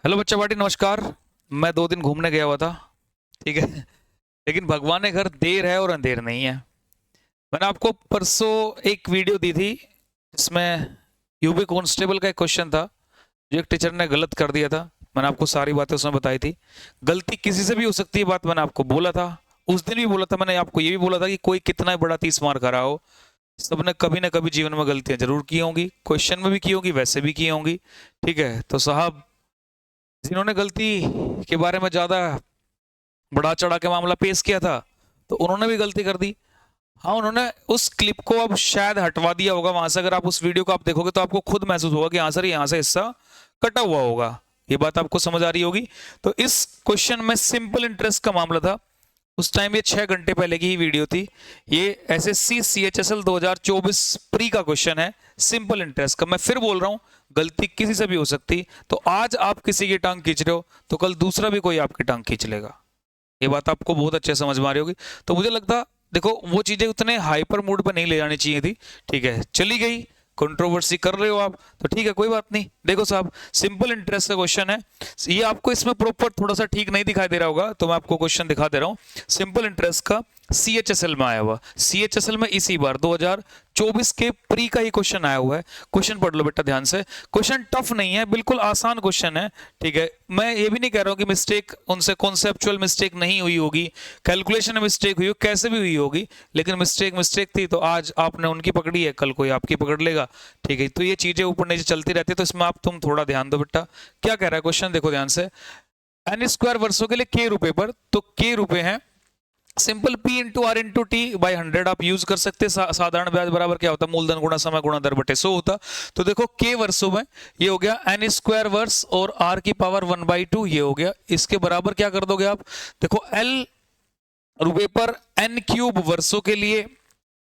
Hello बच्चा party, नमस्कार। मैं 2 दिन घूमने गया हुआ था, ठीक है। लेकिन भगवान ने घर देर है और अंधेर नहीं है। मैंने आपको परसों एक वीडियो दी थी जिसमें यूपी कांस्टेबल का एक क्वेश्चन था जो एक टीचर ने गलत कर दिया था। मैंने आपको सारी बातें उसमें बताई थी। गलती किसी से भी हो सकती है, बात मैंने आपको बोला था। उस दिन भी बोला था मैंने आपको, ये भी बोला था कि कोई कितना बड़ा 30 मार करा हो, सबने कभी ना कभी जीवन में गलतियां जरूर की होंगी, क्वेश्चन में भी की होंगी, वैसे भी की होंगी, ठीक है। तो साहब, जिन्होंने गलती के बारे में ज्यादा बढ़ा चढ़ा के मामला पेश किया था, तो उन्होंने भी गलती कर दी। हाँ, उन्होंने उस क्लिप को अब शायद हटवा दिया होगा वहां से। अगर आप उस वीडियो को आप देखोगे तो आपको खुद महसूस होगा कि हाँ सर, यहाँ से हिस्सा कटा हुआ होगा। ये बात आपको समझ आ रही होगी। तो इस क्वेश्चन में सिंपल इंटरेस्ट का मामला था। उस टाइम ये 6 घंटे पहले की ही वीडियो थी। ये एसएससी CHSL 2024 प्री का क्वेश्चन है, सिंपल इंटरेस्ट का। मैं फिर बोल रहा हूं, गलती किसी से भी हो सकती। तो आज आप किसी की टांग खींच रहे हो तो कल दूसरा भी कोई आपकी टांग खींच लेगा। ये बात आपको बहुत अच्छे समझ में आ रही होगी। तो मुझे लगता, देखो, वो चीजें उतने हाइपर मूड पर नहीं ले जानी चाहिए थी, ठीक है। चली गई, कंट्रोवर्सी कर रहे हो आप तो ठीक है, कोई बात नहीं। देखो साहब, सिंपल इंटरेस्ट का क्वेश्चन है। ये आपको इसमें प्रॉपर थोड़ा सा ठीक नहीं दिखाई दे रहा होगा, तो मैं आपको क्वेश्चन दिखा दे रहा हूं। सिंपल इंटरेस्ट का CHSL में आया हुआ, CHSL में इसी बार 2024 के प्री का ही क्वेश्चन आया हुआ है। क्वेश्चन पढ़ लो बेटा ध्यान से। क्वेश्चन टफ नहीं है, बिल्कुल आसान क्वेश्चन है, ठीक है। मैं ये भी नहीं कह रहा हूं कि मिस्टेक उनसे कॉन्सेप्चुअल मिस्टेक नहीं हुई होगी, कैलकुलेशन में मिस्टेक हुई हो, कैसे भी हुई होगी, लेकिन मिस्टेक थी। तो आज आपने उनकी पकड़ी है, कल कोई आपकी पकड़ लेगा, ठीक है। तो ये चीजें ऊपर नीचे चलती रहती है, तो इसमें आप तुम थोड़ा ध्यान दो बेटा। क्या कह रहा है क्वेश्चन, देखो ध्यान से। n² वर्षों के लिए k रुपए पर, तो k रुपए हैं, simple P into R into T by 100 आप यूज कर सकते हैं। साधारण ब्याज बराबर क्या होता है, मूलधन गुणा समय गुणा दर बटे 100 होता। तो देखो k वर्षों में ये हो गया n² वर्ष और r की पावर 1/2 ये हो गया। इसके बराबर क्या कर दोगे आप, देखो L रुपए पर n³ वर्षों के लिए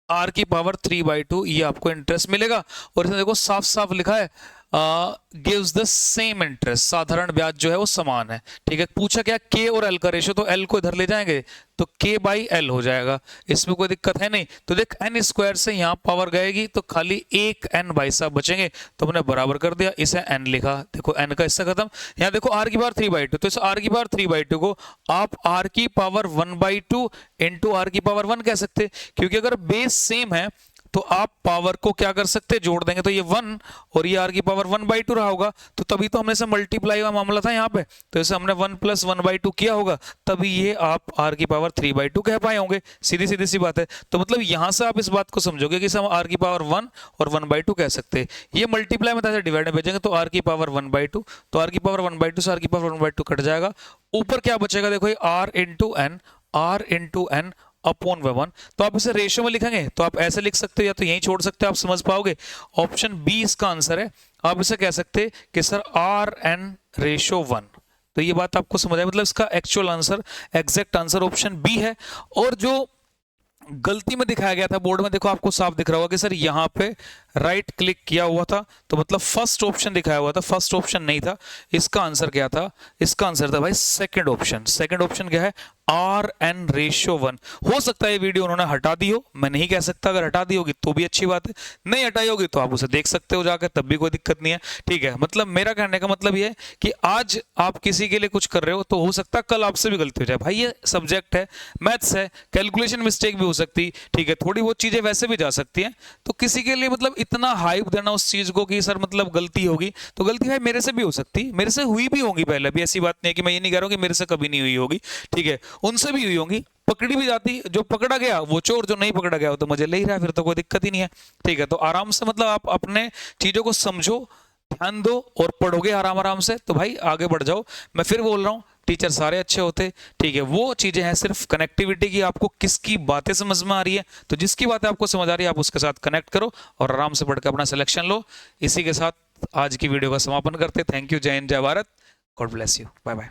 r की पावर 3/2 ये आपको इंटरेस्ट मिलेगा। और इसमें देखो साफ साफ लिखा है गिव्स द सेम इंटरेस्ट, साधारण ब्याज जो है वो समान है, ठीक है। पूछा क्या, k और l का रेशियो, तो l को इधर ले जाएंगे तो k/l हो जाएगा, इसमें कोई दिक्कत है नहीं। तो देख n² से यहाँ पावर गएगी तो खाली एक n भाई साहब बचेंगे, तो हमने बराबर कर दिया, इसे n लिखा। देखो n का हिस्सा खत्म। यहाँ देखो r की पावर 3/2, तो इस r की पावर 3/2 को आप r की पावर 1/2 इंटू r की पावर 1 कह सकते, क्योंकि अगर बेस सेम है तो आप पावर को क्या कर सकते, जोड़ देंगे, तो ये 1 और ये r की पावर 1/2 रहा होगा। तो तभी तो हमने से मल्टीप्लाई का मामला था यहाँ पे, तो इसे हमने 1 + 1/2 किया होगा, तभी ये आप r की पावर 3/2 कह पाए होंगे। सीधी सीधी सी बात है। तो मतलब यहां से आप इस बात को समझोगे कि हम r की पावर 1 और 1/2 कह सकते हैं। ये मल्टीप्लाई में ऐसे डिवाइड में भेजेंगे तो r की पावर 1/2, तो r की पावर 1/2 से r की पावर 1/2 कट जाएगा। ऊपर क्या बचेगा, देखो ये r इंटू n अपॉन 1। तो आप इसे रेशियो में लिखेंगे तो आप ऐसे लिख सकते हो, या तो यहीं छोड़ सकते हो, आप समझ पाओगे। ऑप्शन बी इसका आंसर है। आप इसे कह सकते हैं कि सर RN/1। तो ये बात आपको समझ आए, मतलब इसका actual answer, exact answer option B है। और जो गलती में दिखाया गया था बोर्ड में, देखो आपको साफ दिख रहा होगा कि सर यहाँ पे राइट क्लिक किया हुआ था, तो मतलब फर्स्ट ऑप्शन दिखाया हुआ था, फर्स्ट ऑप्शन नहीं था। इसका आंसर क्या था, इसका आंसर था भाई सेकंड ऑप्शन। सेकंड ऑप्शन क्या है, RN/1। हो सकता है ये वीडियो उन्होंने हटा दी हो, मैं नहीं कह सकता। अगर हटा दी होगी तो भी अच्छी बात है, नहीं हटाई होगी तो आप उसे देख सकते हो जाकर, तब भी कोई दिक्कत नहीं है, ठीक है। मतलब मेरा कहने का मतलब ये है कि आज आप किसी के लिए कुछ कर रहे हो तो हो सकता है कल आपसे भी गलती हो जाए। भाई ये सब्जेक्ट है, मैथ्स है, कैलकुलेशन मिस्टेक भी हो सकती, ठीक है। थोड़ी बहुत चीजें वैसे भी जा सकती हैं। तो किसी के लिए मतलब इतना हाइप देना उस चीज को कि सर मतलब गलती होगी, तो गलती भाई मेरे से भी हो सकती, मेरे से हुई भी होंगी पहले भी। ऐसी बात नहीं है कि मैं ये नहीं कह रहा हूं कि मेरे से कभी नहीं हुई होगी, ठीक है। उनसे भी हुई होंगी, पकड़ी भी जाती, जो पकड़ा गया वो चोर, जो नहीं पकड़ा गया वो तो मजे ले ही रहा है, फिर तो कोई दिक्कत ही नहीं है, ठीक है। तो आराम से मतलब आप अपने चीजों को समझो, ध्यान दो और पढ़ोगे आराम आराम से तो भाई आगे बढ़ जाओ। मैं फिर बोल रहा हूँ, टीचर सारे अच्छे होते, ठीक है। वो चीजें हैं सिर्फ कनेक्टिविटी की, आपको किसकी बातें समझ में आ रही है, तो जिसकी बातें आपको समझ आ रही है आप उसके साथ कनेक्ट करो और आराम से पढ़कर अपना सिलेक्शन लो। इसी के साथ आज की वीडियो का समापन करते। थैंक यू, जय हिंद, जय Bharat, God bless you, bye bye.